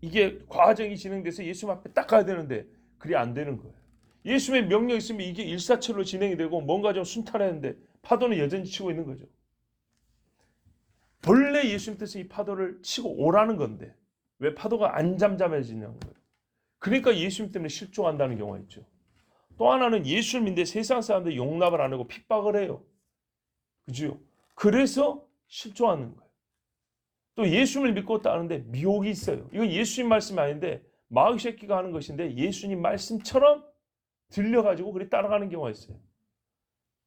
이게 과정이 진행돼서 예수님 앞에 딱 가야 되는데 그게 안 되는 거예요. 예수님의 명령이 있으면 이게 일사천리로 진행이 되고 뭔가 좀 순탄했는데 파도는 여전히 치고 있는 거죠. 본래 예수님 뜻은 이 파도를 치고 오라는 건데 왜 파도가 안 잠잠해지냐는 거예요. 그러니까 예수님 때문에 실족한다는 경우가 있죠. 또 하나는 예수를 믿는데 세상 사람들 용납을 안 하고 핍박을 해요. 그죠? 그래서 실족하는 거예요. 또 예수님을 믿고 따르는데 미혹이 있어요. 이건 예수님 말씀이 아닌데 마귀 새끼가 하는 것인데 예수님 말씀처럼 들려가지고 그렇게 따라가는 경우가 있어요.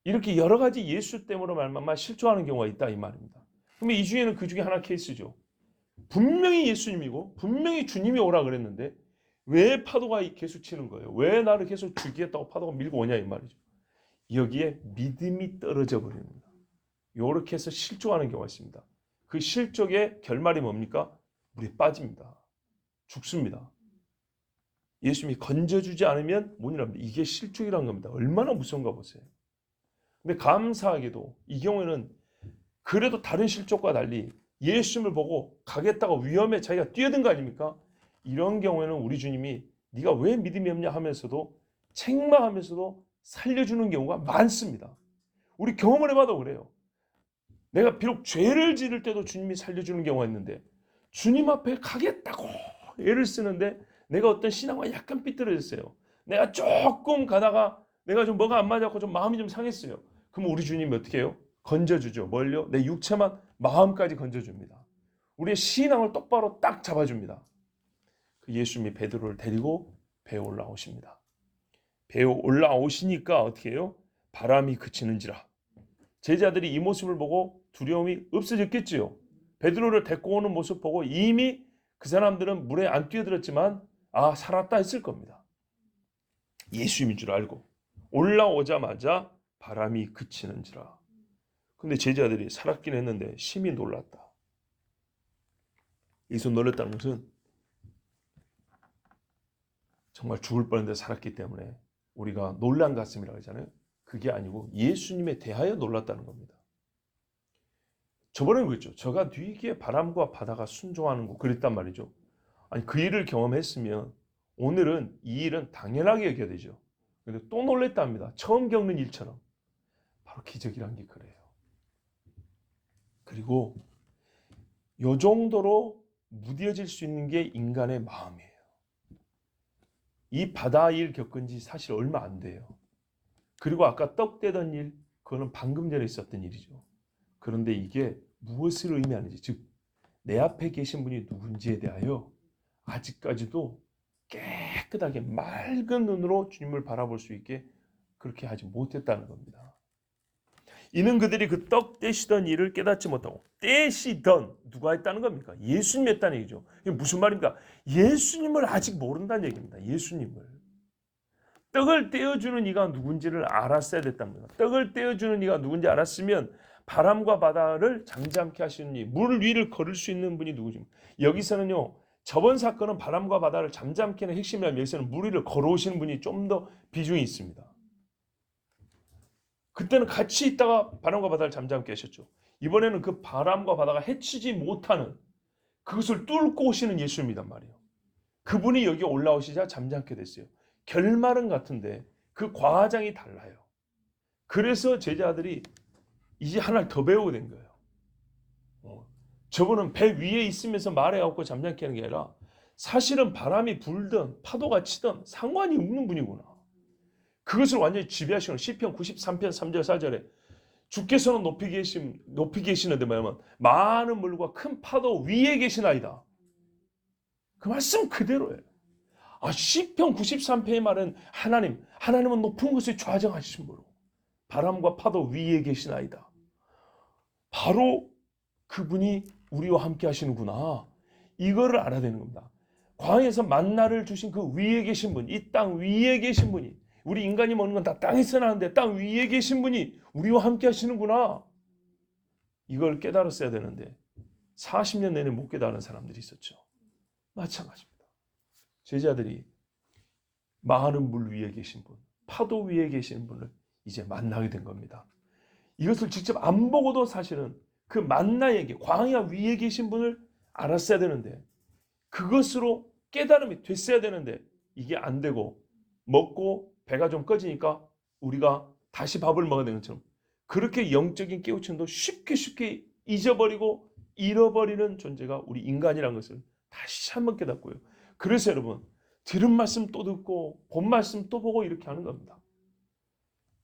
이렇게 여러 가지 예수 때문에 말만 실족하는 경우가 있다 이 말입니다. 그러면 이 중에는 그 중에 하나 케이스죠. 분명히 예수님이고 분명히 주님이 오라 그랬는데 왜 파도가 계속 치는 거예요? 왜 나를 계속 죽이겠다고 파도가 밀고 오냐 이 말이죠. 여기에 믿음이 떨어져 버립니다. 이렇게 해서 실족하는 경우가 있습니다. 그 실족의 결말이 뭡니까? 물에 빠집니다. 죽습니다. 예수님이 건져주지 않으면 못 일합니다. 이게 실족이라는 겁니다. 얼마나 무서운가 보세요. 근데 감사하게도 이 경우에는 그래도 다른 실족과 달리 예수님을 보고 가겠다고 위험에 자기가 뛰어든 거 아닙니까? 이런 경우에는 우리 주님이 네가 왜 믿음이 없냐 하면서도 책망하면서도 살려주는 경우가 많습니다. 우리 경험을 해봐도 그래요. 내가 비록 죄를 지을 때도 주님이 살려주는 경우가 있는데 주님 앞에 가겠다고 애를 쓰는데 내가 어떤 신앙과 약간 삐뚤어졌어요. 내가 조금 가다가 내가 좀 뭐가 안 맞았고 좀 마음이 좀 상했어요. 그럼 우리 주님이 어떻게 해요? 건져주죠. 뭘요? 내 육체만 마음까지 건져줍니다. 우리의 신앙을 똑바로 딱 잡아줍니다. 그 예수님이 베드로를 데리고 배에 올라오십니다. 배에 올라오시니까 어떻게 해요? 바람이 그치는지라. 제자들이 이 모습을 보고 두려움이 없어졌겠지요. 베드로를 데리고 오는 모습 보고 이미 그 사람들은 물에 안 뛰어들었지만 아 살았다 했을 겁니다. 예수님인 줄 알고 올라오자마자 바람이 그치는지라. 근데 제자들이 살았긴 했는데 심히 놀랐다. 여기서 놀랐다는 것은 정말 죽을 뻔했는데 살았기 때문에 우리가 놀란 가슴이라고 하잖아요. 그게 아니고 예수님에 대하여 놀랐다는 겁니다. 저번에는 그랬죠. 저가 뒤에 바람과 바다가 순종하는 거 그랬단 말이죠. 아니 그 일을 경험했으면 오늘은 이 일은 당연하게 여겨야 되죠. 근데 또 놀랬답니다. 처음 겪는 일처럼. 바로 기적이란 게 그래요. 그리고 이 정도로 무뎌질 수 있는 게 인간의 마음이에요. 이 바다 일 겪은 지 사실 얼마 안 돼요. 그리고 아까 떡 떼던 일, 그거는 방금 전에 있었던 일이죠. 그런데 이게 무엇을 의미하는지, 즉 내 앞에 계신 분이 누군지에 대하여 아직까지도 깨끗하게 맑은 눈으로 주님을 바라볼 수 있게 그렇게 하지 못했다는 겁니다. 이는 그들이 그 떡 떼시던 일을 깨닫지 못하고, 떼시던 누가 했다는 겁니까? 예수님이 했다는 얘기죠. 이게 무슨 말입니까? 예수님을 아직 모른다는 얘기입니다. 예수님을. 떡을 떼어주는 이가 누군지를 알았어야 됐다는 겁니다. 떡을 떼어주는 이가 누군지 알았으면 바람과 바다를 잠잠케 하시는 이, 물 위를 걸을 수 있는 분이 누구지? 여기서는요. 저번 사건은 바람과 바다를 잠잠케 하는 핵심이라면 여기서는 물 위를 걸어오시는 분이 좀 더 비중이 있습니다. 그때는 같이 있다가 바람과 바다를 잠잠케 하셨죠. 이번에는 그 바람과 바다가 해치지 못하는 그것을 뚫고 오시는 예수님이란 말이에요. 그분이 여기 올라오시자 잠잠케 됐어요. 결말은 같은데 그 과정이 달라요. 그래서 제자들이 이제 하나를 더 배우게 된 거예요. 저분은 배 위에 있으면서 말해갖고 잠잠케 하는 게 아니라 사실은 바람이 불든 파도가 치든 상관이 없는 분이구나. 그것을 완전히 지배하시는 시편 93편 3절 4절에 주께서는 높이 계시는데 뭐냐면 많은 물과 큰 파도 위에 계시나이다. 그 말씀 그대로예요. 시편 93편의 말은 하나님은 높은 곳에 좌정하신 분으로 바람과 파도 위에 계시나이다. 바로 그분이 우리와 함께 하시는구나. 이거를 알아야 되는 겁니다. 광야에서 만나를 주신 그 위에 계신 분, 이 땅 위에 계신 분이, 우리 인간이 먹는 건 다 땅에서 나는데 땅 위에 계신 분이 우리와 함께 하시는구나. 이걸 깨달았어야 되는데 40년 내내 못 깨달은 사람들이 있었죠. 마찬가지입니다. 제자들이 많은 물 위에 계신 분, 파도 위에 계신 분을 이제 만나게 된 겁니다. 이것을 직접 안 보고도 사실은 그 만나에게 광야 위에 계신 분을 알았어야 되는데 그것으로 깨달음이 됐어야 되는데 이게 안 되고 먹고 배가 좀 꺼지니까 우리가 다시 밥을 먹어야 되는 것처럼 그렇게 영적인 깨우침도 쉽게 잊어버리고 잃어버리는 존재가 우리 인간이라는 것을 다시 한번 깨닫고요. 그래서 여러분 들은 말씀 또 듣고 본 말씀 또 보고 이렇게 하는 겁니다.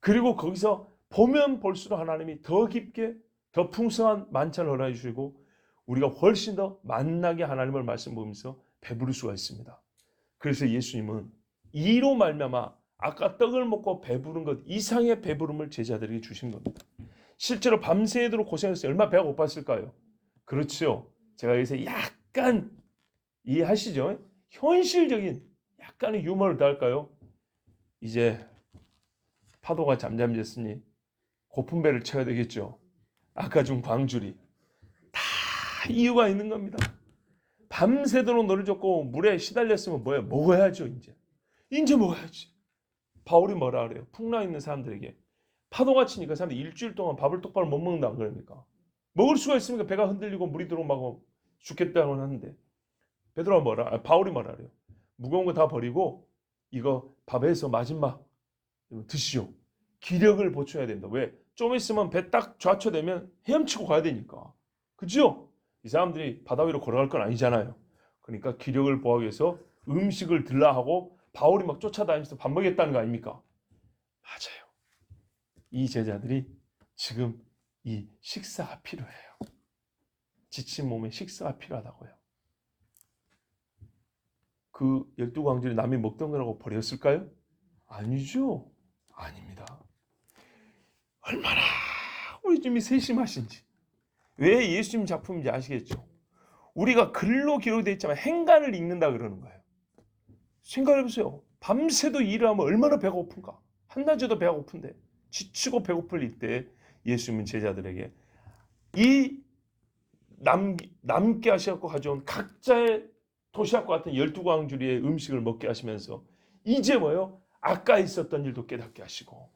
그리고 거기서 보면 볼수록 하나님이 더 깊게 더 풍성한 만찬을 허락해 주시고 우리가 훨씬 더 만나게 하나님을 말씀 보면서 배부를 수가 있습니다. 그래서 예수님은 이로 말미암아 아까 떡을 먹고 배부른 것 이상의 배부름을 제자들에게 주신 겁니다. 실제로 밤새도록 고생했어요. 얼마나 배가 고팠을까요? 그렇죠. 제가 여기서 약간 이해하시죠? 현실적인 약간의 유머를 더할까요? 이제 파도가 잠잠해졌으니 고픈 배를 채워야 되겠죠. 아까 준 광줄이 다 이유가 있는 겁니다. 밤새도록 너를 줬고 물에 시달렸으면 뭐야? 먹어야죠. 이제 먹어야지. 바울이 뭐라 그래요? 풍랑 있는 사람들에게 파도가 치니까 사람들이 일주일 동안 밥을 똑바로 못 먹는다 그러니까 먹을 수가 있으니까 배가 흔들리고 물이 들어오고 죽겠다고 하는데 바울이 뭐라 그래요? 무거운 거 다 버리고 이거 밥에서 마지막 드시오. 기력을 보충해야 된다. 왜? 좀 있으면 배 딱 좌초되면 헤엄치고 가야 되니까. 그죠? 이 사람들이 바다 위로 걸어갈 건 아니잖아요. 그러니까 기력을 보호하기 위해서 음식을 들라 하고 바울이 막 쫓아다니면서 밥 먹겠다는 거 아닙니까? 맞아요. 이 제자들이 지금 이 식사가 필요해요. 지친 몸에 식사가 필요하다고요. 그 12광주를 남이 먹던 거라고 버렸을까요? 아니죠. 아닙니다. 얼마나 우리 주님이 세심하신지. 왜 예수님 작품인지 아시겠죠? 우리가 글로 기록되어 있지만 행간을 읽는다 그러는 거예요. 생각해보세요. 밤새도 일을 하면 얼마나 배가 고픈가. 한낮에도 배가 고픈데 지치고 배고플 이때 예수님은 제자들에게 이 남게 하셔서 가져온 각자의 도시락과 같은 12광주리의 음식을 먹게 하시면서 이제 뭐요? 아까 있었던 일도 깨닫게 하시고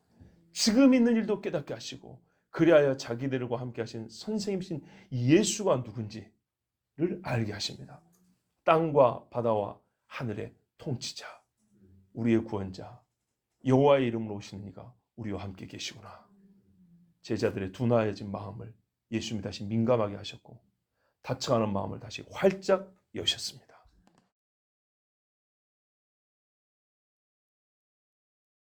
지금 있는 일도 깨닫게 하시고 그리하여 자기들과 함께 하신 선생님이신 예수가 누군지를 알게 하십니다. 땅과 바다와 하늘의 통치자, 우리의 구원자, 여호와의 이름으로 오시는 이가 우리와 함께 계시구나. 제자들의 둔하여진 마음을 예수님이 다시 민감하게 하셨고 다쳐가는 마음을 다시 활짝 여셨습니다.